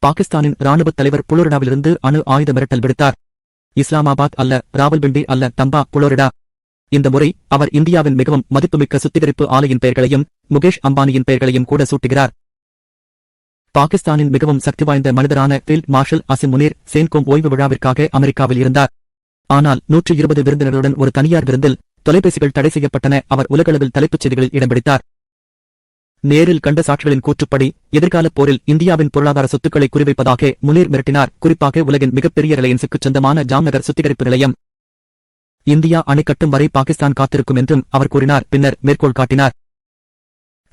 பாகிஸ்தானின் ராணுவத் தலைவர் புளோரிடாவிலிருந்து அணு ஆயுத மிரட்டல் விடுத்தார். இஸ்லாமாபாத் அல்ல, ராவல்பிண்டி அல்ல, தம்பா, புளோரிடா. இந்த முறை அவர் இந்தியாவின் மிகவும் மதிப்புமிக்க சுத்திகரிப்பு ஆலையின் பெயர்களையும் முகேஷ் அம்பானியின் பெயர்களையும் கூட சூட்டுகிறார். பாகிஸ்தானின் மிகவும் சக்தி வாய்ந்த மனிதரான ஃபீல்ட் மார்ஷல் அசிம் முனீர் சேன்கோம் ஓய்வு விழாவிற்காக அமெரிக்காவில் இருந்தார். ஆனால் 120 விருந்தினருடன் ஒரு தனியார் விருந்தில் தொலைபேசிகள் தடை செய்யப்பட்டன. அவர் உலகளவில் தலைப்புச் செய்திகளில் இடம் பிடித்தார். நேரில் கண்ட சாட்சிகளின் கூற்றுப்படி எதிர்காலப் போரில் இந்தியாவின் பொருளாதார சொத்துக்களை குறிவைப்பதாக முனீர் மிரட்டினார். குறிப்பாக உலகின் மிகப்பெரிய ரிலையன்ஸுக்குச் சொந்தமான ஜாம்நகர் சுத்திகரிப்பு நிலையம். இந்தியா அணை கட்டும் வரை பாகிஸ்தான் காத்திருக்கும் என்றும் அவர் கூறினார். பின்னர் மேற்கோள் காட்டினார்.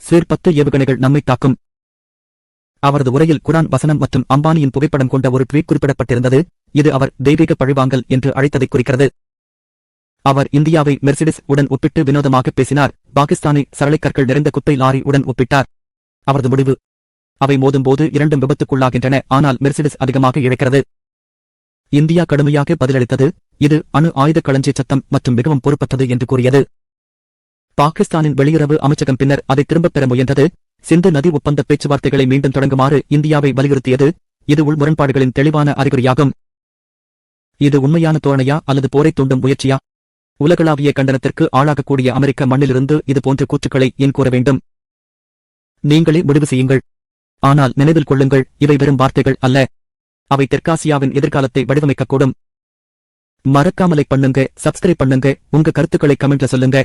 சேர் 10 ஏவுகணைகள் நம்மை தாக்கும். அவரது உரையில் குரான் வசனம் மற்றும் அம்பானியின் புகைப்படம் கொண்ட ஒரு ட்வீட் குறிப்பிடப்பட்டிருந்தது. இது அவர் தெய்வீக பழிவாங்கல் என்று அழைத்ததை குறிக்கிறது. அவர் இந்தியாவை மெர்சிடிஸ் உடன் ஒப்பிட்டு வினோதமாக பேசினார். பாகிஸ்தானை சரளைக்கற்கள் நிறைந்த குப்பை லாரி உடன் ஒப்பிட்டார். அவரது முடிவு: அவை மோதும்போது இரண்டும் விபத்துக்குள்ளாகின்றன, ஆனால் மெர்சிடிஸ் அதிகமாக இழைக்கிறது. இந்தியா கடுமையாக பதிலளித்தது. இது அணு ஆயுத களஞ்சிய சத்தம் மற்றும் மிகவும் பொறுப்பற்றது என்று கூறியது. பாகிஸ்தானின் வெளியுறவு அமைச்சகம் பின்னர் அதை திரும்பப் பெற முயன்றது. சிந்து நதி ஒப்பந்த பேச்சுவார்த்தைகளை மீண்டும் தொடங்குமாறு இந்தியாவை வலியுறுத்தியது. இது உள் முரண்பாடுகளின் தெளிவான அறிகுறியாகும். இது உண்மையான தோரணையா அல்லது போரைத் தூண்டும் முயற்சியா? உலகளாவிய கண்டனத்திற்கு ஆளாகக்கூடிய அமெரிக்க மண்ணிலிருந்து இதுபோன்ற கூற்றுக்களை ஏன் கூற வேண்டும்? நீங்களே முடிவு செய்யுங்கள். ஆனால் நினைவில் கொள்ளுங்கள், இவை வெறும் வார்த்தைகள் அல்ல. அவை தெற்காசியாவின் எதிர்காலத்தை வடிவமைக்கக்கூடும். மறக்காமலை பண்ணுங்க, சப்ஸ்கிரைப் பண்ணுங்க, உங்க கருத்துக்களை கமெண்ட்ல சொல்லுங்க.